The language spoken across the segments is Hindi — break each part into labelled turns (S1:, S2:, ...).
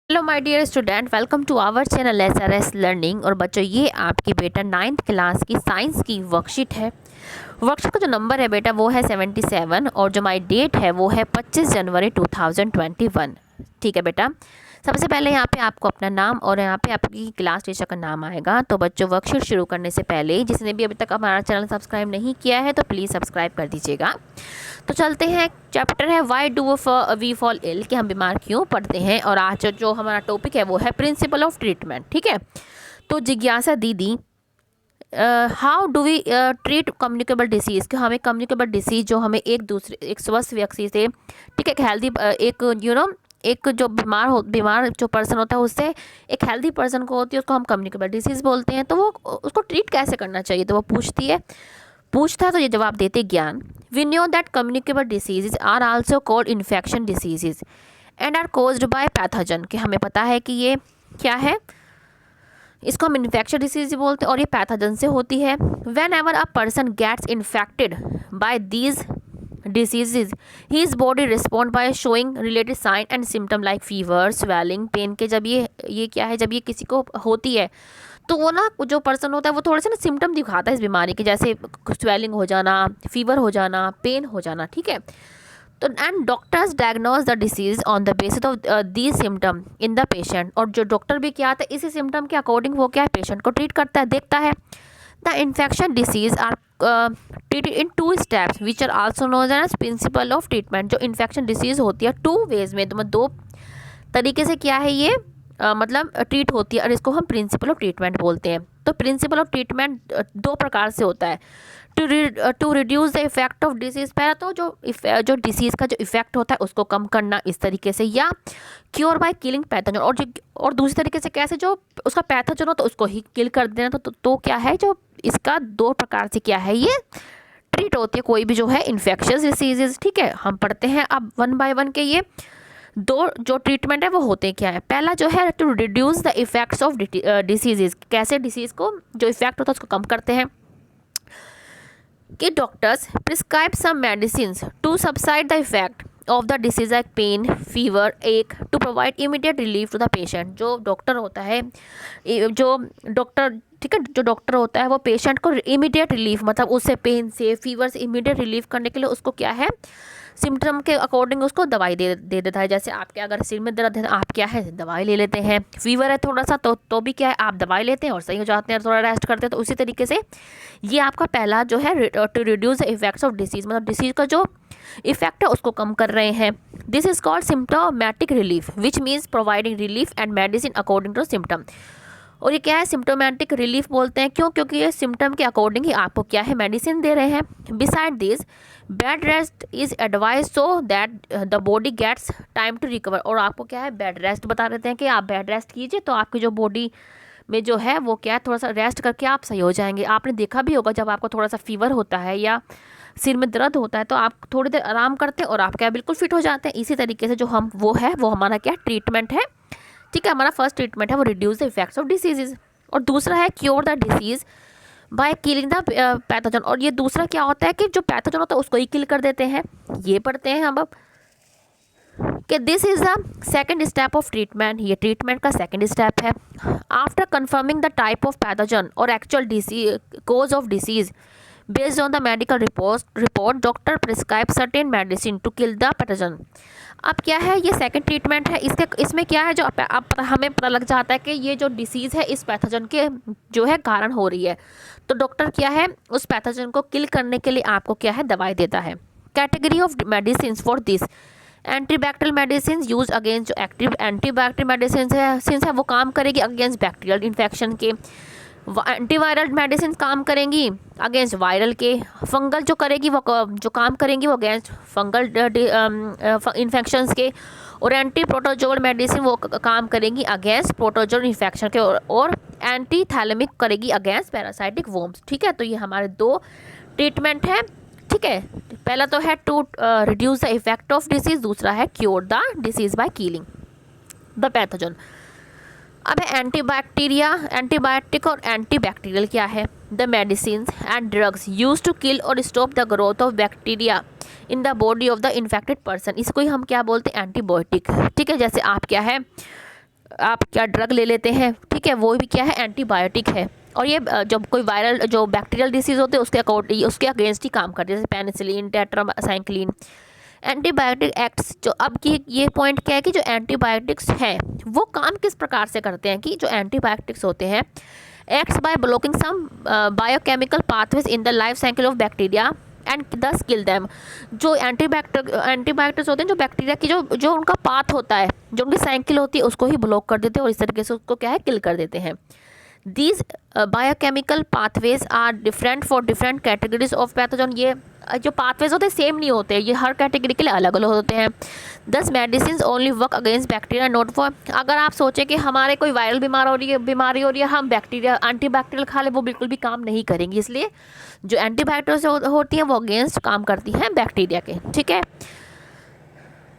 S1: Hello my dear student, welcome to our channel SRS learning. और बच्चों, ये आपकी बेटा 9th क्लास की साइंस की वर्कशीट है। वर्कशीट का जो नंबर है बेटा वो है 77 और जो माई डेट है वो है 25 जनवरी 2021। ठीक है बेटा। सबसे पहले यहाँ पे आपको अपना नाम और यहाँ पे आपकी क्लास टीचर का नाम आएगा। तो बच्चों, वर्कशीट शुरू करने से पहले जिसने भी अभी तक हमारा चैनल सब्सक्राइब नहीं किया है तो प्लीज़ सब्सक्राइब कर दीजिएगा। तो चलते हैं। चैप्टर है why do we fall ill, कि हम बीमार क्यों पड़ते हैं। और आज जो हमारा टॉपिक है वो है प्रिंसिपल ऑफ ट्रीटमेंट। ठीक है। तो जिज्ञासा दीदी, how do we treat communicable disease, कि हमें कम्युनिकेबल डिसीज़ जो हमें एक स्वस्थ व्यक्ति से, ठीक है, एक हेल्दी एक जो बीमार जो पर्सन होता है उससे एक हेल्दी पर्सन को होती है, उसको हम कम्युनिकेबल डिसीज़ बोलते हैं। तो वो उसको ट्रीट कैसे करना चाहिए, तो वो पूछता है तो ये जवाब देते ज्ञान। We know that communicable diseases are also called infection diseases and are caused by pathogen, कि हमें पता है कि ये क्या है, इसको हम इन्फेक्शन डिसीज बोलते हैं और ये पैथोजन से होती है। Whenever a person gets infected by these diseases his body respond by showing related sign and symptom like fever, swelling, pain के जब ये क्या है, जब ये किसी को होती है तो वो ना जो पर्सन होता है वो थोड़े से ना सिम्टम दिखाता है इस बीमारी के, जैसे स्वेलिंग हो जाना, फीवर हो जाना, पेन हो जाना। ठीक है। तो and doctors diagnose the disease on the basis of these symptom in the patient, और जो डॉक्टर भी क्या आता है इसी सिम्टम के अकॉर्डिंग वो क्या है, पेशेंट को ट्रीट करता है, देखता है। The infection disease are treated in 2 steps which are also known as principle of treatment. जो इन्फेक्शन डिसीज होती है 2 वेज में, तो 2 तरीके से क्या है ये मतलब ट्रीट होती है, और इसको हम प्रिंसिपल ऑफ ट्रीटमेंट बोलते हैं। तो प्रिंसिपल ऑफ ट्रीटमेंट 2 प्रकार से होता है। To reduce the effect of disease, पहला तो जो डिसीज़ का जो इफेक्ट होता है उसको कम करना इस तरीके से, या क्योर बाय किलिंग पैथोजन, और दूसरी तरीके से कैसे, जो उसका पैथोजन हो तो उसको ही किल कर देना। तो क्या है, जो इसका 2 प्रकार से क्या है ये ट्रीट होती है कोई भी जो है इन्फेक्शियस डिसीजेज। ठीक है। हम पढ़ते हैं अब 1 बाय 1 के ये 2 जो ट्रीटमेंट है वो होते क्या है। पहला जो है to reduce the effects of diseases, कैसे डिसीज़ को जो इफेक्ट होता है उसको कम करते हैं, कि doctors prescribe some medicine to subside the effect of the disease like pain, fever, एक, to provide immediate relief to the patient. जो डॉक्टर होता है, जो डॉक्टर ठीक है, जो डॉक्टर होता है वो पेशेंट को इमीडिएट रिलीफ, मतलब उससे पेन से, फीवर से इमीडिएट रिलीफ करने के लिए उसको क्या है, सिम्टम के अकॉर्डिंग उसको दवाई दे देता है। जैसे आपके अगर सिर में दर्द है तो आप क्या है, दवाई ले लेते हैं। फीवर है थोड़ा सा तो भी क्या है, आप दवाई लेते हैं और सही हो जाते हैं, थोड़ा रेस्ट करते हैं। तो उसी तरीके से ये आपका पहला जो है to reduce the effects of disease, मतलब डिसीज का जो इफेक्ट है उसको कम कर रहे हैं। This is called symptomatic relief which means providing relief and medicine according to symptom. और ये क्या है, सिम्टोमेटिक रिलीफ बोलते हैं, क्यों, क्योंकि ये सिम्टम के अकॉर्डिंग ही आपको क्या है, मेडिसिन दे रहे हैं। Beside this bed rest is advise so that the body gets time to recover, और आपको क्या है बेड रेस्ट बता देते हैं कि आप बेड रेस्ट कीजिए तो आपकी जो बॉडी में जो है वो क्या है, थोड़ा सा रेस्ट करके आप सही हो जाएंगे। आपने देखा भी होगा जब आपको थोड़ा सा फीवर होता है या सिर में दर्द होता है तो आप थोड़ी देर आराम करते हैं और आप क्या बिल्कुल फिट हो जाते हैं। इसी तरीके से जो हम वो हमारा क्या ट्रीटमेंट है। ठीक है। हमारा फर्स्ट ट्रीटमेंट है वो reduce the effects of diseases, और दूसरा है cure the disease by killing the pathogen. और ये दूसरा क्या होता है कि जो पैथोजन होता है उसको ही किल कर देते हैं। ये पढ़ते हैं हम अब कि this is the second step of treatment, ये ट्रीटमेंट का सेकेंड स्टेप है। After confirming the type of pathogen और actual disease cause of disease based on the medical report doctor prescribe certain medicine to kill the pathogen. अब क्या है, ये सेकंड ट्रीटमेंट है। इसमें क्या है, जो अब हमें पता लग जाता है कि ये जो डिसीज़ है इस पैथोजन के जो है कारण हो रही है, तो डॉक्टर क्या है उस पैथोजन को किल करने के लिए आपको क्या है दवाई देता है। Category of medicine for this antibacterial medicine use against, जो एक्टिव एंटीबैक्टीरियल मेडिसिन है वो काम करेगी अगेंस्ट बैक्टीरियल इन्फेक्शन के। एंटीवायरल मेडिसिन काम करेंगी अगेंस्ट वायरल के। फंगल जो करेगी वो जो काम करेंगी वो अगेंस्ट फंगल इन्फेक्शंस के। और एंटी प्रोटोजोल मेडिसिन वो काम करेंगी अगेंस्ट प्रोटोजोल इन्फेक्शन के, और एंटी थैलेमिक करेगी अगेंस्ट पैरासाइटिक वोम्स। ठीक है। तो ये हमारे 2 ट्रीटमेंट है। ठीक है। पहला तो है to reduce the effect of disease, दूसरा है cure the disease by killing the pathogen. अब है एंटीबायोटिक और एंटीबैक्टीरियल क्या है, the medicine and drugs use to kill और stop the growth of bacteria in the body of the infected person, इसको ही हम क्या बोलते हैं एंटीबायोटिक। ठीक है। जैसे आप क्या है आप क्या ड्रग ले लेते हैं, ठीक है, वो भी क्या है, एंटीबायोटिक है। और ये जब कोई वायरल जो बैक्टीरियल डिसीज़ होते हैं उसके अगेंस्ट ही काम करते हैं, जैसे पेनिसिलिन, टेट्रासाइक्लिन। एंटीबायोटिक एक्ट्स जो अब की ये पॉइंट क्या है कि जो एंटीबायोटिक्स हैं वो काम किस प्रकार से करते हैं, कि जो एंटीबायोटिक्स होते हैं acts by blocking some biochemical pathways in the life cycle of bacteria and thus kill them. जो एंटीबायोटिक्स होते हैं जो बैक्टीरिया की जो उनका पाथ होता है, जो उनकी साइकिल होती है, उसको ही ब्लॉक कर देते हैं और इस तरीके से उसको क्या है, किल कर देते हैं। These biochemical pathways are different for different categories of pathogen. ये जो पाथवेज होते हैं सेम नहीं होते, ये हर कैटेगरी के लिए अलग अलग होते हैं। दस medicine only work against bacteria not for. अगर आप सोचें कि हमारे कोई वायरल बीमारी हो रही है, हम बैक्टीरिया एंटीबैक्टीरियल खा लें, वो बिल्कुल भी काम नहीं करेंगी। इसलिए जो एंटीबायोटिक्स होती हैं वो अगेंस्ट काम करती हैं बैक्टीरिया के, ठीक है।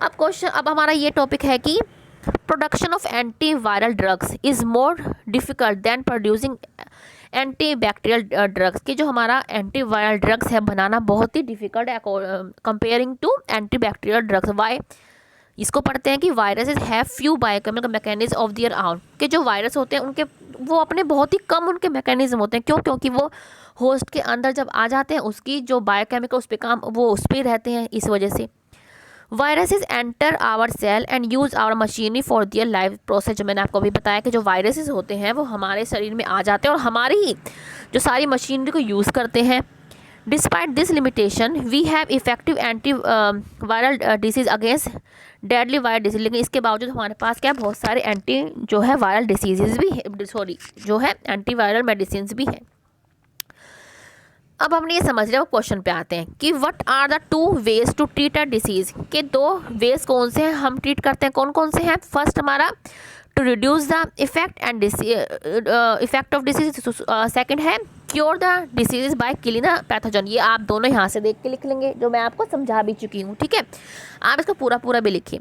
S1: अब हमारा ये टॉपिक है कि production of antiviral drugs is more difficult than producing antibacterial drugs. कि जो हमारा एंटीवायरल ड्रग्स है बनाना बहुत ही डिफ़िकल्ट है comparing to antibacterial drugs. Why, इसको पढ़ते हैं कि viruses have few biochemical mechanism of their own. कि जो वायरस होते हैं उनके वो अपने बहुत ही कम उनके मैकेनिज्म होते हैं। क्यों? क्योंकि वो होस्ट के अंदर जब आ जाते हैं उसकी जो बायोकेमिकल उस पर काम वो उस पर रहते हैं, इस वजह से। Viruses enter our cell and use our machinery for their life process. जो मैंने आपको अभी बताया कि जो वायरसेस होते हैं वो हमारे शरीर में आ जाते हैं और हमारी ही जो सारी मशीनरी को यूज़ करते हैं। Despite this limitation we have effective anti viral diseases against deadly viral disease. लेकिन इसके बावजूद हमारे पास क्या बहुत सारे एंटी जो है वायरल डिसीज़ भी है, जो है एंटी वायरल मेडिसिन भी हैं। अब हमने ये समझ लिया, वो क्वेश्चन पे आते हैं कि what are the two ways to treat a disease. के दो वेज कौन से हैं हम ट्रीट करते हैं, कौन कौन से हैं। फर्स्ट हमारा to reduce the effect and effect of disease. Second है cure the disease by killing the pathogen. ये आप दोनों यहाँ से देख के लिख लेंगे, जो मैं आपको समझा भी चुकी हूँ, ठीक है। आप इसको पूरा भी लिखिए।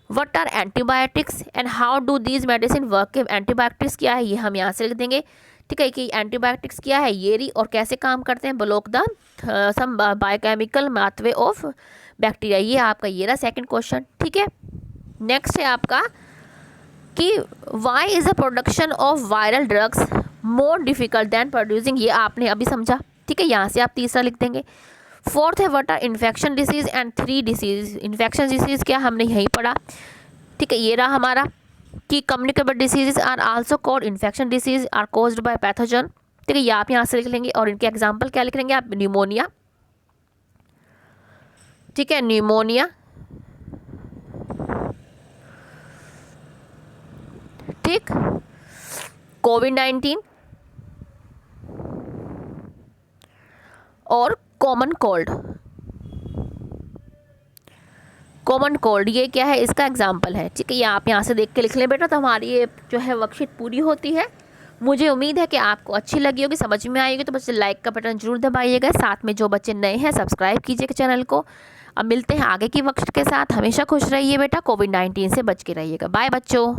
S1: What are antibiotics and how do these medicine work. Antibiotics क्या है ये हम यहाँ से लिख देंगे, ठीक है। कि एंटीबायोटिक्स क्या है ये रही, और कैसे काम करते हैं, block the some biochemical pathway of bacteria. ये आपका ये रहा सेकंड क्वेश्चन, ठीक है। नेक्स्ट है आपका कि why is the production of viral drugs more difficult than producing. ये आपने अभी समझा, ठीक है। यहाँ से आप तीसरा लिख देंगे। फोर्थ है what are infection disease and three disease. Infection disease क्या हमने यहीं पढ़ा, ठीक है। ये रहा हमारा कि communicable diseases are also called infection disease are caused by pathogen, ठीक है। ये आप यहाँ से लिख लेंगे। और इनके एग्जाम्पल क्या लिख लेंगे आप, न्यूमोनिया, ठीक है, न्यूमोनिया, ठीक, कोविड-19 और कॉमन कोल्ड। ये क्या है, इसका एग्जाम्पल है, ठीक है। ये आप यहाँ से देख के लिख लें बेटा, तो हमारी ये जो है वर्कशीट पूरी होती है। मुझे उम्मीद है कि आपको अच्छी लगी होगी, समझ में आएगी। तो बच्चे लाइक का बटन जरूर दबाइएगा, साथ में जो बच्चे नए हैं सब्सक्राइब कीजिएगा चैनल को। अब मिलते हैं आगे की वर्कशीट के साथ। हमेशा खुश रहिए बेटा, कोविड-19 से बच के रहिएगा। बाय बच्चों।